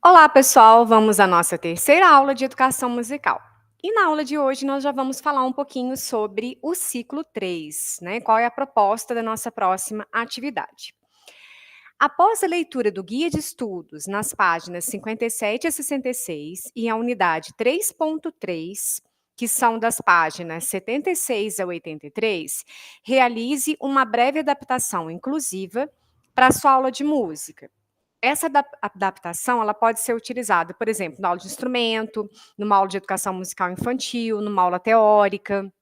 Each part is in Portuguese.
Olá, pessoal! Vamos à nossa terceira aula de educação musical. E na aula de hoje nós já vamos falar um pouquinho sobre o ciclo 3, né? Qual é a proposta da nossa próxima atividade. Após a leitura do guia de estudos nas páginas 57 a 66 e a unidade 3.3, que são das páginas 76 a 83, realize uma breve adaptação inclusiva para a sua aula de música. Essa adaptação, ela pode ser utilizada, por exemplo, na aula de instrumento, numa aula de educação musical infantil, numa aula teórica.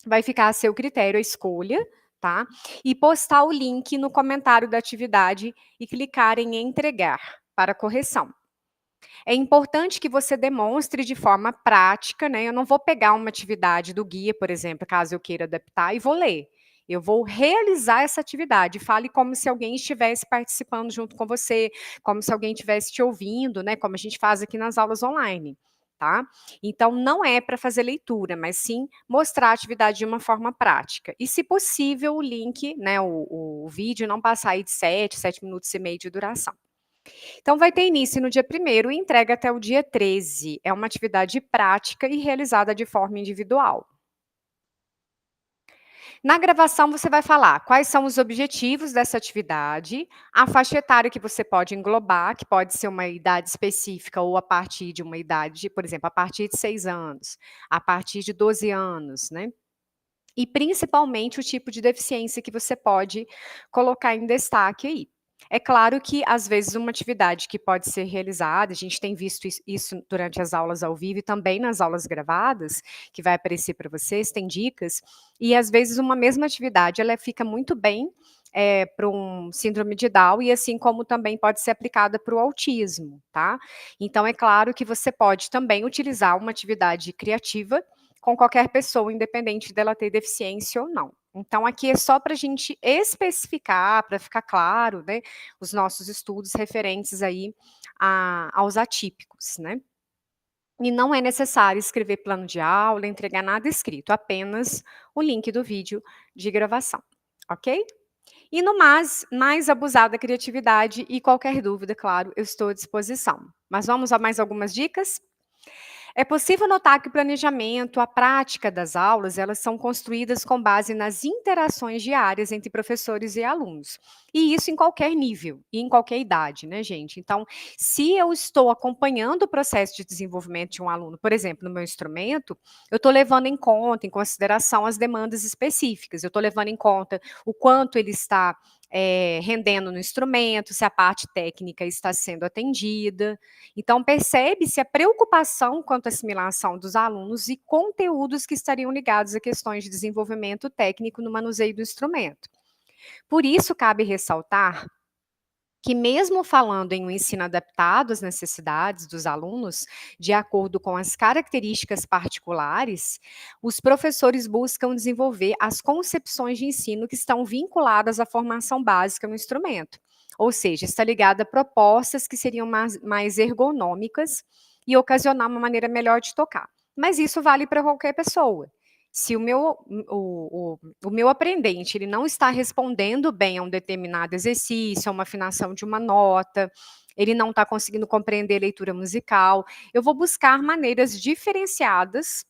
Vai ficar a seu critério a escolha, tá? E postar o link no comentário da atividade e clicar em entregar para correção. É importante que você demonstre de forma prática, né? Eu não vou pegar uma atividade do guia, por exemplo, caso eu queira adaptar, e vou ler. Eu vou realizar essa atividade. Fale como se alguém estivesse participando junto com você, como se alguém estivesse te ouvindo, né? Como a gente faz aqui nas aulas online, tá? Então, não é para fazer leitura, mas sim mostrar a atividade de uma forma prática. E, se possível, o link, né? O vídeo não passar aí de 7 minutos e meio de duração. Então, vai ter início no dia 1º e entrega até o dia 13. É uma atividade prática e realizada de forma individual. Na gravação, você vai falar quais são os objetivos dessa atividade, a faixa etária que você pode englobar, que pode ser uma idade específica ou a partir de uma idade, por exemplo, a partir de 6 anos, a partir de 12 anos, né? E principalmente o tipo de deficiência que você pode colocar em destaque aí. É claro que, às vezes, uma atividade que pode ser realizada, a gente tem visto isso durante as aulas ao vivo e também nas aulas gravadas, que vai aparecer para vocês, tem dicas, e às vezes uma mesma atividade, ela fica muito bem para um síndrome de Down e assim como também pode ser aplicada para o autismo, tá? Então é claro que você pode também utilizar uma atividade criativa com qualquer pessoa, independente dela ter deficiência ou não. Então, aqui é só para a gente especificar, para ficar claro, né, os nossos estudos referentes aí aos atípicos, né? E não é necessário escrever plano de aula, entregar nada escrito, apenas o link do vídeo de gravação, ok? E no mais abusar da criatividade e qualquer dúvida, claro, eu estou à disposição. Mas vamos a mais algumas dicas? É possível notar que o planejamento, a prática das aulas, elas são construídas com base nas interações diárias entre professores e alunos. E isso em qualquer nível e em qualquer idade, né, gente? Então, se eu estou acompanhando o processo de desenvolvimento de um aluno, por exemplo, no meu instrumento, eu estou levando em conta, em consideração as demandas específicas, eu estou levando em conta o quanto ele está rendendo no instrumento, se a parte técnica está sendo atendida. Então, percebe-se a preocupação quanto à assimilação dos alunos e conteúdos que estariam ligados a questões de desenvolvimento técnico no manuseio do instrumento. Por isso, cabe ressaltar que, mesmo falando em um ensino adaptado às necessidades dos alunos, de acordo com as características particulares, os professores buscam desenvolver as concepções de ensino que estão vinculadas à formação básica no instrumento. Ou seja, está ligada a propostas que seriam mais ergonômicas e ocasionar uma maneira melhor de tocar. Mas isso vale para qualquer pessoa. Se o meu aprendente ele não está respondendo bem a um determinado exercício, a uma afinação de uma nota, ele não está conseguindo compreender a leitura musical, eu vou buscar maneiras diferenciadas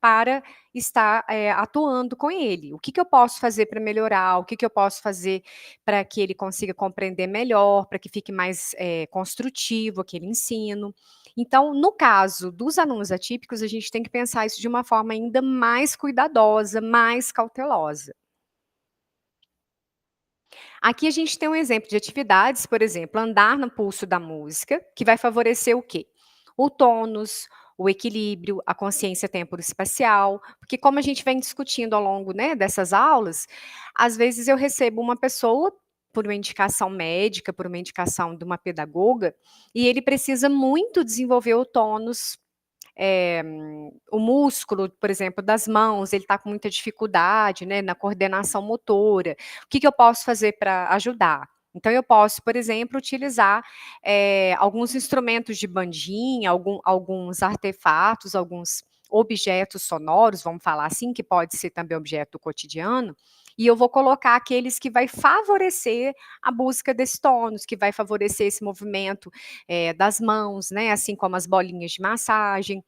para estar atuando com ele. O que, que eu posso fazer para melhorar? O que, que eu posso fazer para que ele consiga compreender melhor, para que fique mais construtivo aquele ensino? Então, no caso dos alunos atípicos, a gente tem que pensar isso de uma forma ainda mais cuidadosa, mais cautelosa. Aqui a gente tem um exemplo de atividades, por exemplo, andar no pulso da música, que vai favorecer o quê? O tônus, o equilíbrio, a consciência temporoespacial, porque como a gente vem discutindo ao longo, né, dessas aulas, às vezes eu recebo uma pessoa por uma indicação médica, por uma indicação de uma pedagoga, e ele precisa muito desenvolver o tônus, o músculo, por exemplo, das mãos, ele está com muita dificuldade, né, na coordenação motora. O que, que eu posso fazer para ajudar? Então, eu posso, por exemplo, utilizar alguns instrumentos de bandinha, alguns artefatos, alguns objetos sonoros, vamos falar assim, que pode ser também objeto do cotidiano, e eu vou colocar aqueles que vai favorecer a busca desse tônus, que vai favorecer esse movimento, das mãos, né, assim como as bolinhas de massagem.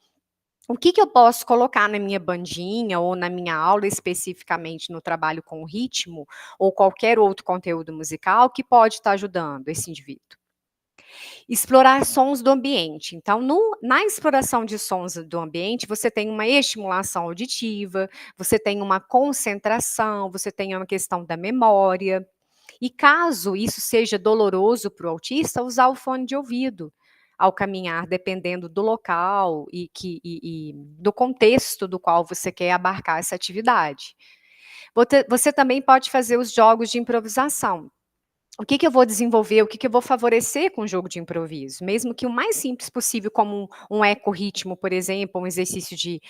O que que eu posso colocar na minha bandinha ou na minha aula, especificamente no trabalho com o ritmo, ou qualquer outro conteúdo musical que pode estar ajudando esse indivíduo? Explorar sons do ambiente. Então, na exploração de sons do ambiente, você tem uma estimulação auditiva, você tem uma concentração, você tem uma questão da memória. E caso isso seja doloroso para o autista, usar o fone de ouvido ao caminhar, dependendo do local e do contexto do qual você quer abarcar essa atividade. Você também pode fazer os jogos de improvisação. O que que eu vou desenvolver, o que que eu vou favorecer com o jogo de improviso? Mesmo que o mais simples possível, como um ecorritmo, por exemplo, um exercício de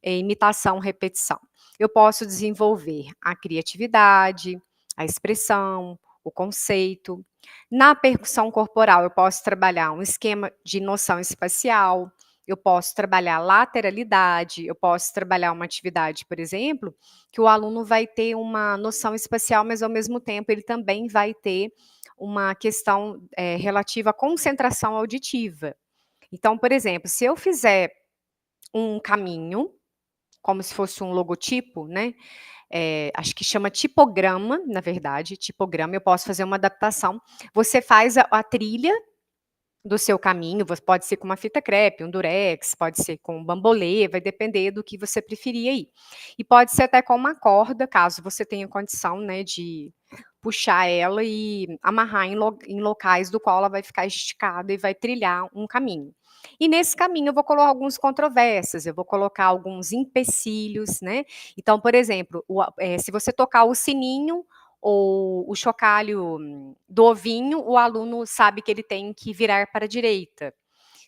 imitação, repetição. Eu posso desenvolver a criatividade, a expressão, o conceito. Na percussão corporal, eu posso trabalhar um esquema de noção espacial, eu posso trabalhar lateralidade, eu posso trabalhar uma atividade, por exemplo, que o aluno vai ter uma noção espacial, mas ao mesmo tempo ele também vai ter uma questão relativa à concentração auditiva. Então, por exemplo, se eu fizer um caminho, como se fosse um logotipo, né? Acho que chama tipograma, na verdade, tipograma. Eu posso fazer uma adaptação. Você faz a trilha do seu caminho, pode ser com uma fita crepe, um durex, pode ser com um bambolê, vai depender do que você preferir aí. E pode ser até com uma corda, caso você tenha condição, né, de puxar ela e amarrar em locais do qual ela vai ficar esticada e vai trilhar um caminho. E nesse caminho eu vou colocar alguns controvérsias, eu vou colocar alguns empecilhos, né. Então, por exemplo, se você tocar o sininho ou o chocalho do ovinho, o aluno sabe que ele tem que virar para a direita.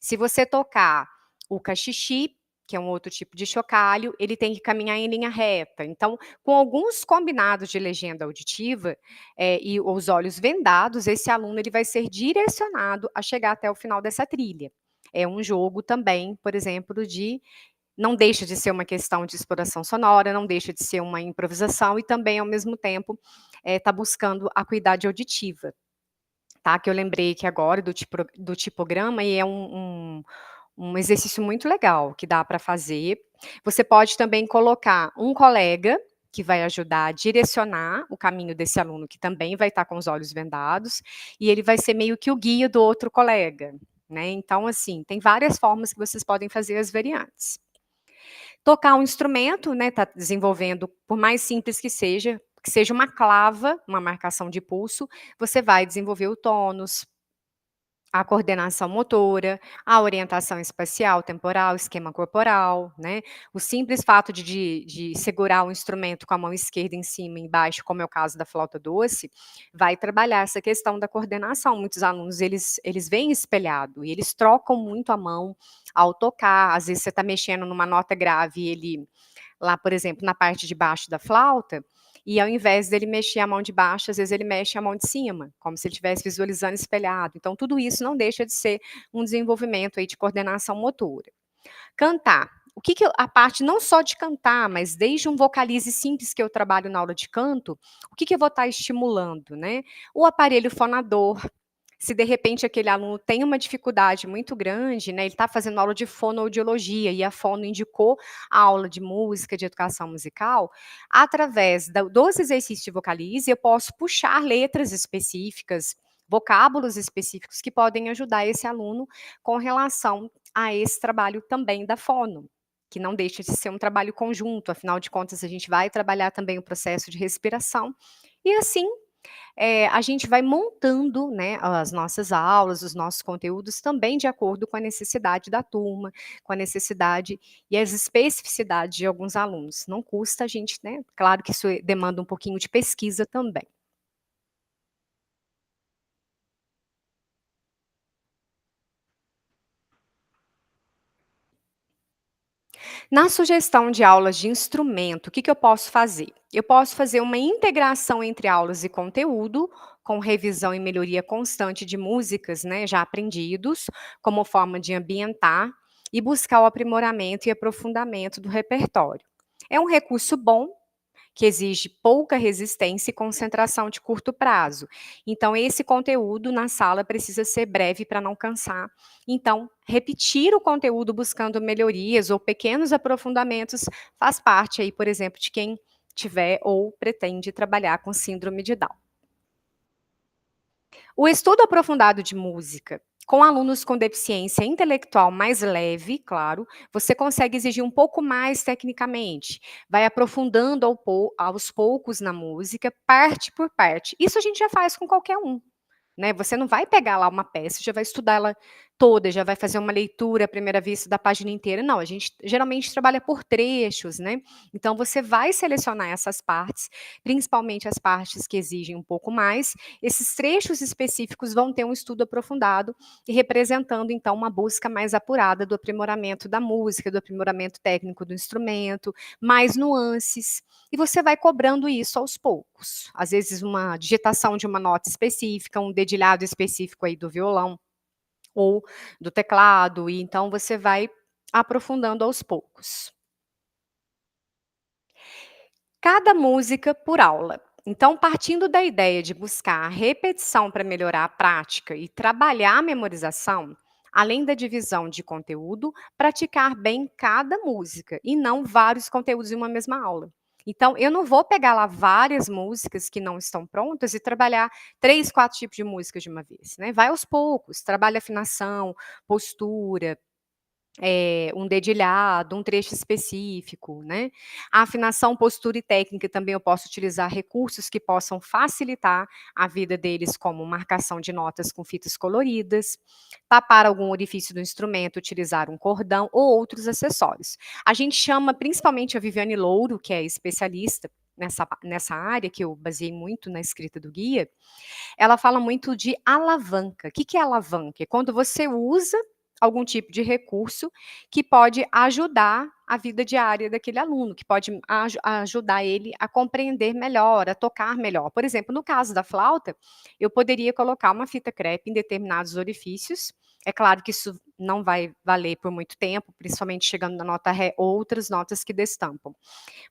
Se você tocar o cachixi, que é um outro tipo de chocalho, ele tem que caminhar em linha reta. Então, com alguns combinados de legenda auditiva, e os olhos vendados, esse aluno ele vai ser direcionado a chegar até o final dessa trilha. É um jogo também, por exemplo, de não deixa de ser uma questão de exploração sonora, não deixa de ser uma improvisação e também, ao mesmo tempo, tá buscando a acuidade auditiva, tá, que eu lembrei aqui agora do tipograma e é um exercício muito legal que dá para fazer. Você pode também colocar um colega que vai ajudar a direcionar o caminho desse aluno que também vai estar com os olhos vendados, e ele vai ser meio que o guia do outro colega, né. Então, assim, tem várias formas que vocês podem fazer as variantes. Tocar um instrumento, né, tá desenvolvendo, por mais simples que seja uma clava, uma marcação de pulso, você vai desenvolver o tônus, a coordenação motora, a orientação espacial, temporal, esquema corporal, né. O simples fato de segurar o instrumento com a mão esquerda em cima e embaixo, como é o caso da flauta doce, vai trabalhar essa questão da coordenação. Muitos alunos, eles veem espelhado e eles trocam muito a mão ao tocar. Às vezes você está mexendo numa nota grave e ele, lá, por exemplo, na parte de baixo da flauta, e ao invés dele mexer a mão de baixo, às vezes ele mexe a mão de cima, como se ele estivesse visualizando espelhado. Então, tudo isso não deixa de ser um desenvolvimento aí de coordenação motora. Cantar. O que que a parte não só de cantar, mas desde um vocalize simples que eu trabalho na aula de canto, o que que eu vou estar estimulando, né? O aparelho fonador, se de repente aquele aluno tem uma dificuldade muito grande, né, ele está fazendo aula de fonoaudiologia e a fono indicou a aula de música, de educação musical, através dos exercícios de vocalize, eu posso puxar letras específicas, vocábulos específicos que podem ajudar esse aluno com relação a esse trabalho também da fono, que não deixa de ser um trabalho conjunto, afinal de contas a gente vai trabalhar também o processo de respiração, e assim a gente vai montando, né, as nossas aulas, os nossos conteúdos também de acordo com a necessidade da turma, com a necessidade e as especificidades de alguns alunos. Não custa a gente, né, claro que isso demanda um pouquinho de pesquisa também. Na sugestão de aulas de instrumento, o que que eu posso fazer? Eu posso fazer uma integração entre aulas e conteúdo, com revisão e melhoria constante de músicas, né, já aprendidos, como forma de ambientar e buscar o aprimoramento e aprofundamento do repertório. É um recurso bom que exige pouca resistência e concentração de curto prazo. Então, esse conteúdo na sala precisa ser breve para não cansar. Então, repetir o conteúdo buscando melhorias ou pequenos aprofundamentos faz parte aí, por exemplo, de quem tiver ou pretende trabalhar com síndrome de Down. O estudo aprofundado de música com alunos com deficiência intelectual mais leve, claro, você consegue exigir um pouco mais tecnicamente, vai aprofundando aos poucos na música, parte por parte. Isso a gente já faz com qualquer um. Né, você não vai pegar lá uma peça e já vai estudar ela toda, já vai fazer uma leitura à primeira vista da página inteira, não, a gente geralmente trabalha por trechos, né, então você vai selecionar essas partes, principalmente as partes que exigem um pouco mais, esses trechos específicos vão ter um estudo aprofundado e representando então uma busca mais apurada do aprimoramento da música, do aprimoramento técnico do instrumento, mais nuances, e você vai cobrando isso aos poucos. Às vezes uma digitação de uma nota específica, um dedilhado específico aí do violão ou do teclado, e então você vai aprofundando aos poucos. Cada música por aula. Então, partindo da ideia de buscar a repetição para melhorar a prática e trabalhar a memorização, além da divisão de conteúdo, praticar bem cada música e não vários conteúdos em uma mesma aula. Então, eu não vou pegar lá várias músicas que não estão prontas e trabalhar 3, 4 tipos de música de uma vez, né? Vai aos poucos, trabalha afinação, postura, um dedilhado, um trecho específico, né. A afinação, postura e técnica também eu posso utilizar recursos que possam facilitar a vida deles, como marcação de notas com fitas coloridas, tapar algum orifício do instrumento, utilizar um cordão ou outros acessórios. A gente chama, principalmente a Viviane Louro, que é especialista nessa área, que eu baseei muito na escrita do guia, ela fala muito de alavanca. O que que é alavanca? É quando você usa algum tipo de recurso que pode ajudar a vida diária daquele aluno, que pode ajudar ele a compreender melhor, a tocar melhor. Por exemplo, no caso da flauta, eu poderia colocar uma fita crepe em determinados orifícios. É claro que isso não vai valer por muito tempo, principalmente chegando na nota ré, outras notas que destampam.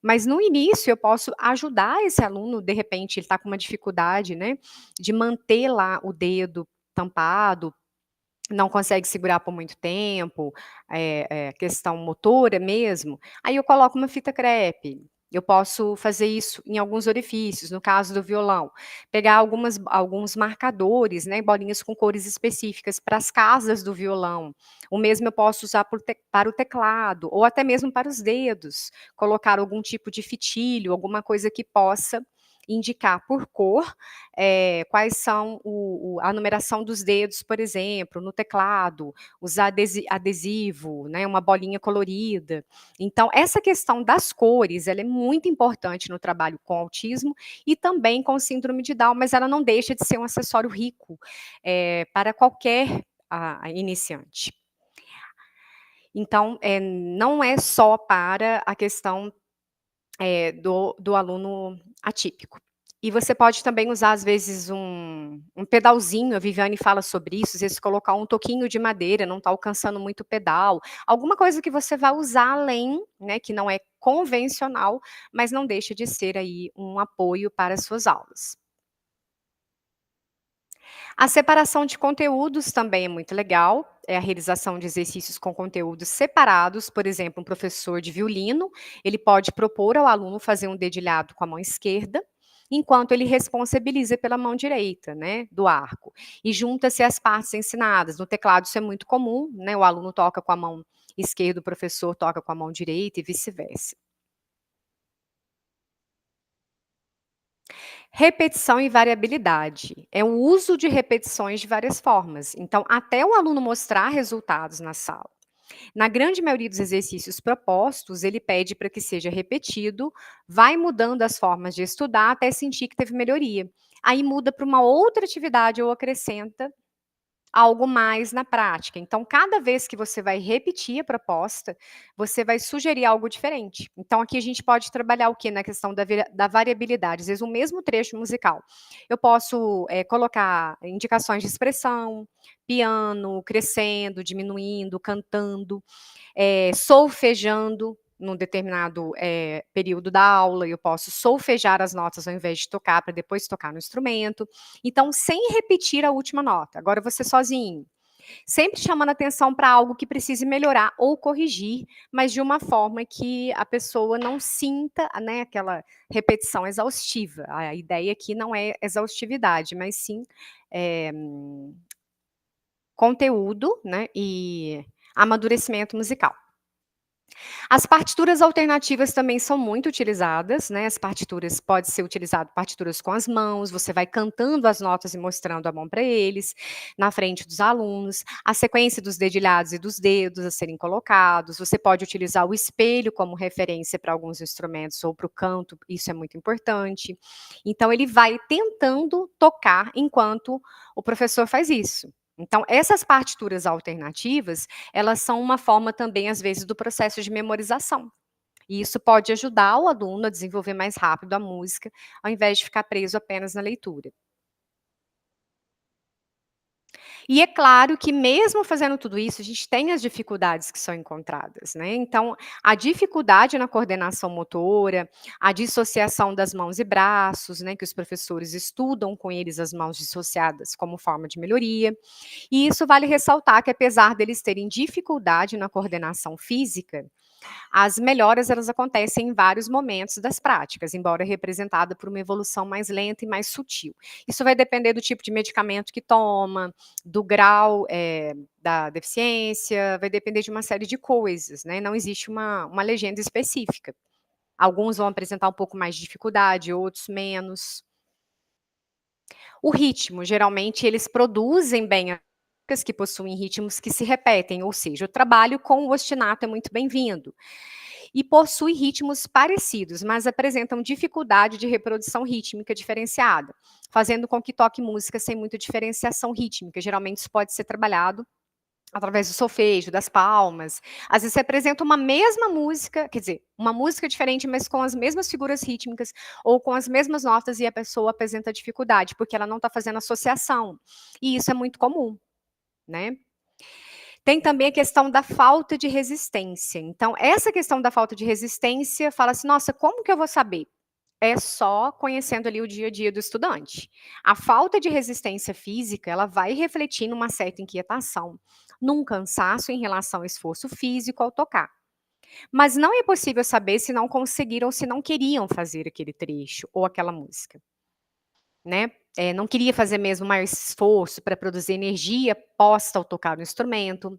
Mas no início eu posso ajudar esse aluno, de repente ele está com uma dificuldade, né, de manter lá o dedo tampado, não consegue segurar por muito tempo, questão motora mesmo, aí eu coloco uma fita crepe. Eu posso fazer isso em alguns orifícios, no caso do violão, pegar alguns marcadores, né, bolinhas com cores específicas para as casas do violão. O mesmo eu posso usar para o teclado, ou até mesmo para os dedos, colocar algum tipo de fitilho, alguma coisa que possa indicar por cor, quais são a numeração dos dedos, por exemplo, no teclado, usar adesivo, né, uma bolinha colorida. Então, essa questão das cores, ela é muito importante no trabalho com autismo e também com síndrome de Down, mas ela não deixa de ser um acessório rico, para qualquer iniciante. Então, não é só para a questão do aluno atípico. E você pode também usar, às vezes, um pedalzinho, a Viviane fala sobre isso, às vezes colocar um toquinho de madeira, não está alcançando muito o pedal, alguma coisa que você vai usar além, né, que não é convencional, mas não deixa de ser aí um apoio para as suas aulas. A separação de conteúdos também é muito legal, é a realização de exercícios com conteúdos separados, por exemplo, um professor de violino, ele pode propor ao aluno fazer um dedilhado com a mão esquerda, enquanto ele responsabiliza pela mão direita, né, do arco. E junta-se as partes ensinadas. No teclado isso é muito comum, né, o aluno toca com a mão esquerda, o professor toca com a mão direita e vice-versa. Repetição e variabilidade. É o uso de repetições de várias formas. Então, até o aluno mostrar resultados na sala. Na grande maioria dos exercícios propostos, ele pede para que seja repetido, vai mudando as formas de estudar até sentir que teve melhoria. Aí muda para uma outra atividade ou acrescenta algo mais na prática. Então, cada vez que você vai repetir a proposta, você vai sugerir algo diferente. Então, aqui a gente pode trabalhar o que na questão da variabilidade, às vezes o mesmo trecho musical. Eu posso colocar indicações de expressão, piano, crescendo, diminuindo, cantando, solfejando. num determinado, período da aula, eu posso solfejar as notas ao invés de tocar, para depois tocar no instrumento. Então, sem repetir a última nota, agora você sozinho. Sempre chamando atenção para algo que precise melhorar ou corrigir, mas de uma forma que a pessoa não sinta, né, aquela repetição exaustiva. A ideia aqui não é exaustividade, mas sim, eh, conteúdo, né, e amadurecimento musical. As partituras alternativas também são muito utilizadas, né, as partituras pode ser utilizado partituras com as mãos, você vai cantando as notas e mostrando a mão para eles, na frente dos alunos, a sequência dos dedilhados e dos dedos a serem colocados, você pode utilizar o espelho como referência para alguns instrumentos ou para o canto, isso é muito importante. Então ele vai tentando tocar enquanto o professor faz isso. Então essas partituras alternativas, elas são uma forma também, às vezes, do processo de memorização. E isso pode ajudar o aluno a desenvolver mais rápido a música, ao invés de ficar preso apenas na leitura. E é claro que mesmo fazendo tudo isso, a gente tem as dificuldades que são encontradas, né. Então, a dificuldade na coordenação motora, a dissociação das mãos e braços, né, que os professores estudam com eles as mãos dissociadas como forma de melhoria. E isso vale ressaltar que apesar deles terem dificuldade na coordenação física, as melhoras elas acontecem em vários momentos das práticas, embora representada por uma evolução mais lenta e mais sutil. Isso vai depender do tipo de medicamento que toma, do grau, da deficiência, vai depender de uma série de coisas, né, não existe uma legenda específica. Alguns vão apresentar um pouco mais de dificuldade, outros menos. O ritmo, geralmente eles produzem bem as músicas que possuem ritmos que se repetem, ou seja, o trabalho com o ostinato é muito bem-vindo. E possui ritmos parecidos, mas apresentam dificuldade de reprodução rítmica diferenciada, fazendo com que toque música sem muita diferenciação rítmica. Geralmente isso pode ser trabalhado através do solfejo, das palmas. Às vezes você apresenta uma mesma música, quer dizer, uma música diferente, mas com as mesmas figuras rítmicas ou com as mesmas notas e a pessoa apresenta dificuldade, porque ela não está fazendo associação. E isso é muito comum, né. Tem também a questão da falta de resistência. Então, essa questão da falta de resistência, fala assim: "Nossa, como que eu vou saber?". É só conhecendo ali o dia a dia do estudante. A falta de resistência física, ela vai refletir numa certa inquietação, num cansaço em relação ao esforço físico ao tocar. Mas não é possível saber se não conseguiram ou se não queriam fazer aquele trecho ou aquela música, né. Não queria fazer mesmo mais esforço para produzir energia posta ao tocar o instrumento,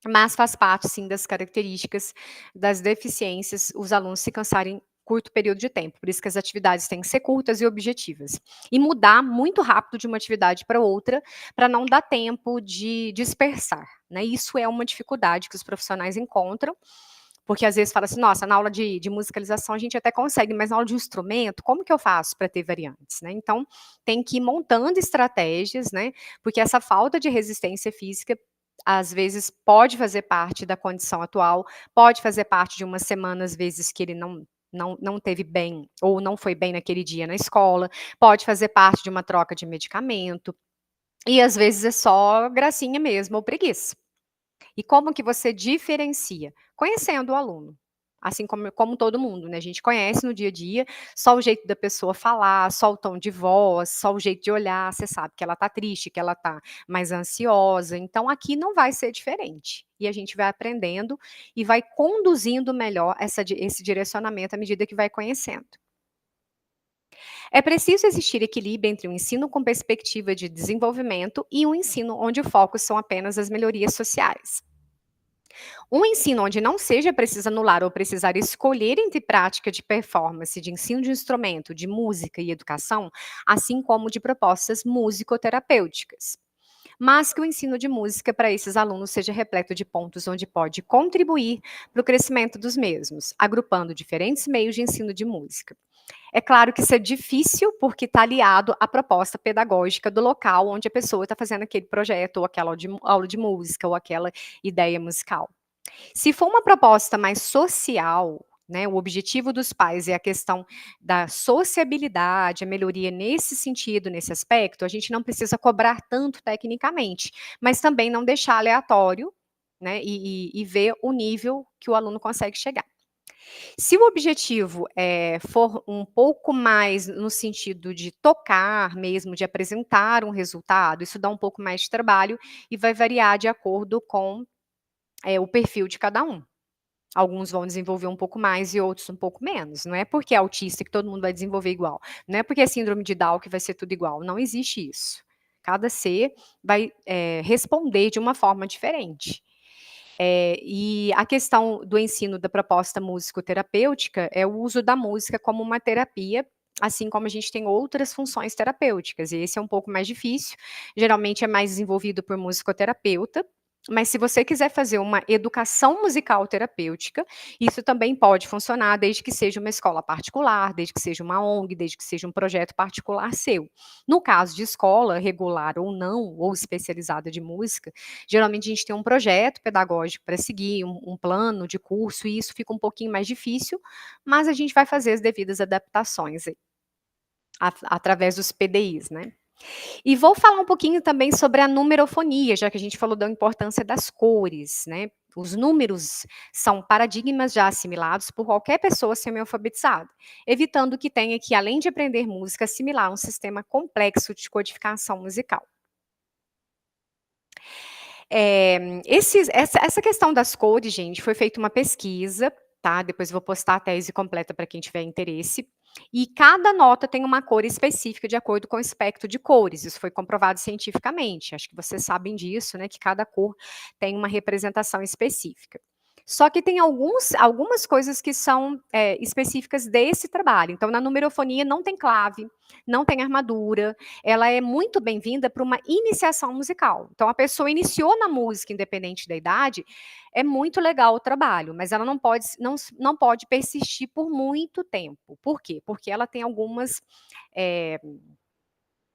mas faz parte sim das características das deficiências, os alunos se cansarem em curto período de tempo, por isso que as atividades têm que ser curtas e objetivas. E mudar muito rápido de uma atividade para outra, para não dar tempo de dispersar, né, isso é uma dificuldade que os profissionais encontram, porque às vezes fala assim: "Nossa, na aula de musicalização a gente até consegue, mas na aula de instrumento, como que eu faço para ter variantes?", né, então tem que ir montando estratégias, né, porque essa falta de resistência física às vezes pode fazer parte da condição atual, pode fazer parte de uma semana, às vezes, que ele não teve bem, ou não foi bem naquele dia na escola, pode fazer parte de uma troca de medicamento, e às vezes é só gracinha mesmo ou preguiça. E como que você diferencia? Conhecendo o aluno, assim como todo mundo, né, a gente conhece no dia a dia, só o jeito da pessoa falar, só o tom de voz, só o jeito de olhar, você sabe que ela está triste, que ela está mais ansiosa, então aqui não vai ser diferente. E a gente vai aprendendo e vai conduzindo melhor esse direcionamento à medida que vai conhecendo. É preciso existir equilíbrio entre um ensino com perspectiva de desenvolvimento e um ensino onde o foco são apenas as melhorias sociais. Um ensino onde não seja preciso anular ou precisar escolher entre prática de performance, de ensino de instrumento, de música e educação, assim como de propostas musicoterapêuticas. Mas que o ensino de música para esses alunos seja repleto de pontos onde pode contribuir para o crescimento dos mesmos, agrupando diferentes meios de ensino de música. É claro que isso é difícil porque está aliado à proposta pedagógica do local onde a pessoa está fazendo aquele projeto, ou aquela aula de música, ou aquela ideia musical. Se for uma proposta mais social, né, o objetivo dos pais é a questão da sociabilidade, a melhoria nesse sentido, nesse aspecto, a gente não precisa cobrar tanto tecnicamente, mas também não deixar aleatório, né, e ver o nível que o aluno consegue chegar. Se o objetivo, for um pouco mais no sentido de tocar mesmo, de apresentar um resultado, isso dá um pouco mais de trabalho e vai variar de acordo com, o perfil de cada um. Alguns vão desenvolver um pouco mais e outros um pouco menos. Não é porque é autista que todo mundo vai desenvolver igual. Não é porque é síndrome de Down que vai ser tudo igual. Não existe isso. Cada ser vai, responder de uma forma diferente. E a questão do ensino da proposta musicoterapêutica é o uso da música como uma terapia, assim como a gente tem outras funções terapêuticas, e esse é um pouco mais difícil, geralmente é mais desenvolvido por musicoterapeuta, mas se você quiser fazer uma educação musical terapêutica, isso também pode funcionar desde que seja uma escola particular, desde que seja uma ONG, desde que seja um projeto particular seu. No caso de escola, regular ou não, ou especializada de música, geralmente a gente tem um projeto pedagógico para seguir, um plano de curso, e isso fica um pouquinho mais difícil, mas a gente vai fazer as devidas adaptações aí, através dos PDIs, né. E vou falar um pouquinho também sobre a numerofonia, já que a gente falou da importância das cores, né. Os números são paradigmas já assimilados por qualquer pessoa semi-alfabetizada, evitando que tenha que, além de aprender música, assimilar um sistema complexo de codificação musical. Essa questão das cores, gente, foi feita uma pesquisa, tá, depois eu vou postar a tese completa para quem tiver interesse, e cada nota tem uma cor específica de acordo com o espectro de cores, isso foi comprovado cientificamente, acho que vocês sabem disso, né, que cada cor tem uma representação específica. Só que tem algumas coisas que são, específicas desse trabalho, então na numerofonia não tem clave, não tem armadura, ela é muito bem-vinda para uma iniciação musical. Então a pessoa iniciou na música, independente da idade, é muito legal o trabalho, mas ela não pode persistir por muito tempo. Por quê? Porque ela tem algumas, eh,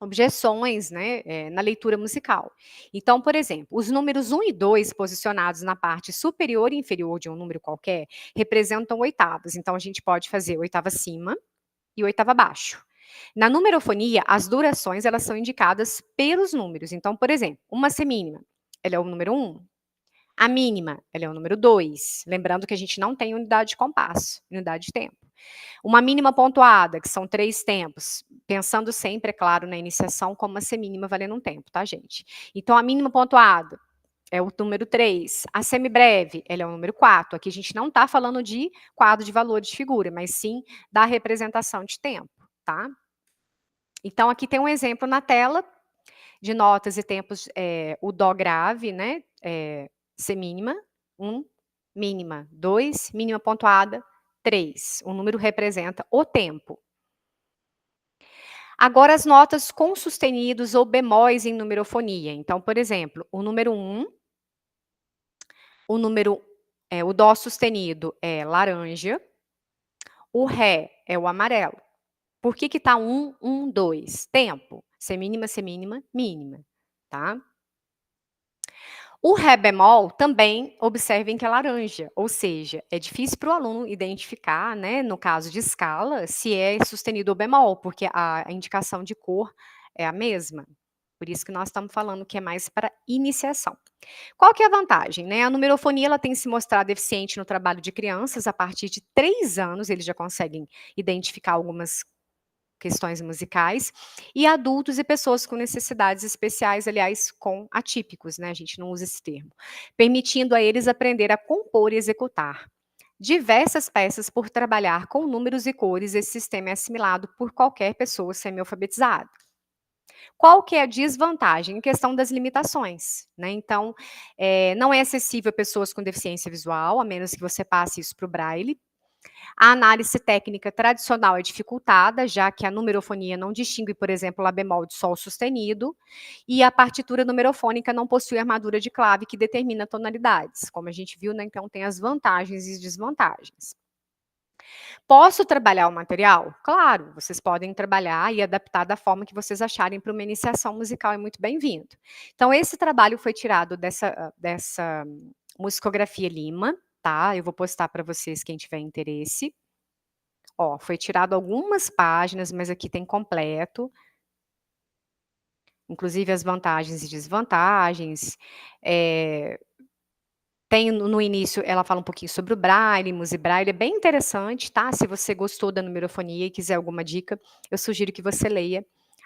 objeções, né, na leitura musical. Então, por exemplo, os números 1 e 2 posicionados na parte superior e inferior de um número qualquer, representam oitavas, então a gente pode fazer oitava acima e oitava abaixo. Na numerofonia, as durações elas são indicadas pelos números. Então, por exemplo, uma semínima, ela é o número 1, a mínima, ela é o número 2. Lembrando que a gente não tem unidade de compasso, unidade de tempo. Uma mínima pontuada, que são 3 tempos, pensando sempre, é claro, na iniciação como uma semínima valendo um tempo, tá, gente? Então, a mínima pontuada é o número 3. A semibreve, ela é o número 4. Aqui a gente não está falando de quadro de valores de figura, mas sim da representação de tempo, tá? Então, aqui tem um exemplo na tela de notas e tempos, o dó grave, né, semínima, 1, mínima, 2, mínima pontuada, 3. O número representa o tempo. Agora as notas com sustenidos ou bemóis em numerofonia. Então, por exemplo, o número 1, o número o dó sustenido é laranja, o ré é o amarelo. Por que que tá 1, 1, 2? Tempo, semínima, semínima, mínima, tá? O ré bemol também observem que é laranja, ou seja, é difícil para o aluno identificar, né, no caso de escala, se é sustenido ou bemol, porque a indicação de cor é a mesma. Por isso que nós estamos falando que é mais para iniciação. Qual que é a vantagem, né? A numerofonia ela tem se mostrado eficiente no trabalho de crianças a partir de 3 anos, eles já conseguem identificar algumas questões musicais, e adultos e pessoas com necessidades especiais, aliás, com atípicos, né, a gente não usa esse termo, permitindo a eles aprender a compor e executar diversas peças por trabalhar com números e cores, esse sistema é assimilado por qualquer pessoa semi-alfabetizada. Qual que é a desvantagem? Em questão das limitações, né, então, não é acessível a pessoas com deficiência visual, a menos que você passe isso para o braille. A análise técnica tradicional é dificultada, já que a numerofonia não distingue, por exemplo, lá bemol de sol sustenido, e a partitura numerofônica não possui armadura de clave que determina tonalidades. Como a gente viu, né, então tem as vantagens e desvantagens. Posso trabalhar o material? Claro, vocês podem trabalhar e adaptar da forma que vocês acharem para uma iniciação musical, é muito bem-vindo. Então esse trabalho foi tirado dessa musicografia Lima, tá, eu vou postar para vocês quem tiver interesse. Ó, foi tirado algumas páginas, mas aqui tem completo, inclusive as vantagens e desvantagens, eh, Tem no início ela fala um pouquinho sobre o Braille, Musibraille, é bem interessante, tá, se você gostou da numerofonia e quiser alguma dica, eu sugiro que você leia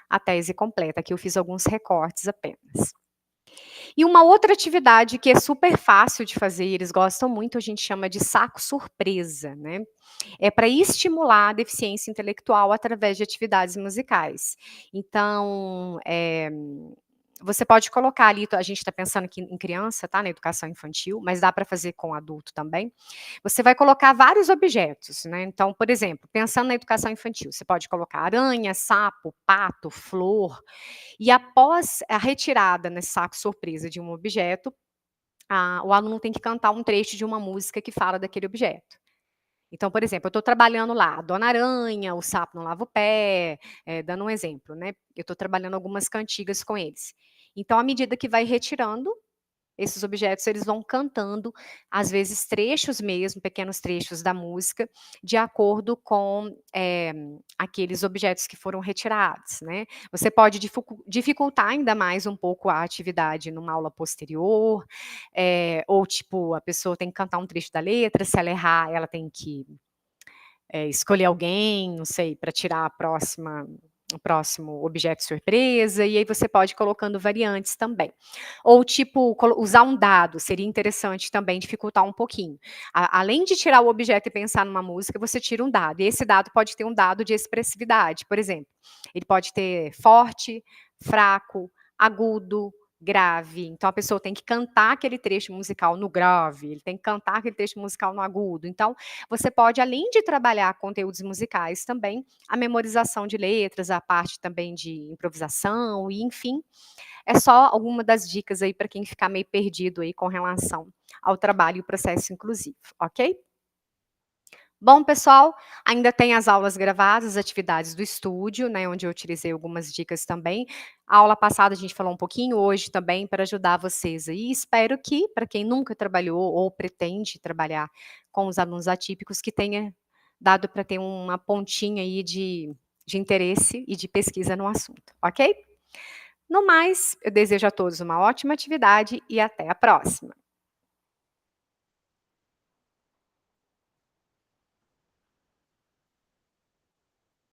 a tese completa, aqui eu fiz alguns recortes apenas. E uma outra atividade que é super fácil de fazer e eles gostam muito, a gente chama de saco surpresa, né. É para estimular a deficiência intelectual através de atividades musicais. Então, você pode colocar ali, a gente está pensando aqui em criança, tá, na educação infantil, mas dá para fazer com adulto também. Você vai colocar vários objetos, né, então, por exemplo, pensando na educação infantil, você pode colocar aranha, sapo, pato, flor, e após a retirada nesse saco surpresa de um objeto, o aluno tem que cantar um trecho de uma música que fala daquele objeto. Então, por exemplo, eu estou trabalhando lá, a Dona Aranha, o Sapo não lava o pé, dando um exemplo, né, eu estou trabalhando algumas cantigas com eles. Então, à medida que vai retirando esses objetos, eles vão cantando, às vezes trechos mesmo, pequenos trechos da música, de acordo com, aqueles objetos que foram retirados, né. Você pode dificultar ainda mais um pouco a atividade numa aula posterior, ou tipo, a pessoa tem que cantar um trecho da letra, se ela errar, ela tem que escolher alguém, não sei, para tirar o próximo objeto surpresa, e aí você pode ir colocando variantes também. Ou tipo, usar um dado, seria interessante também dificultar um pouquinho. Além de tirar o objeto e pensar numa música, você tira um dado, e esse dado pode ter um dado de expressividade, por exemplo, ele pode ter forte, fraco, agudo, grave, então a pessoa tem que cantar aquele trecho musical no grave, ele tem que cantar aquele trecho musical no agudo, então você pode, além de trabalhar conteúdos musicais também, a memorização de letras, a parte também de improvisação e enfim, é só alguma das dicas aí para quem ficar meio perdido aí com relação ao trabalho e o processo inclusivo, ok? Bom, pessoal, ainda tem as aulas gravadas, as atividades do estúdio, né, onde eu utilizei algumas dicas também. A aula passada a gente falou um pouquinho, hoje também, para ajudar vocês aí. Espero que, para quem nunca trabalhou ou pretende trabalhar com os alunos atípicos, que tenha dado para ter uma pontinha aí de interesse e de pesquisa no assunto, ok? No mais, eu desejo a todos uma ótima atividade e até a próxima.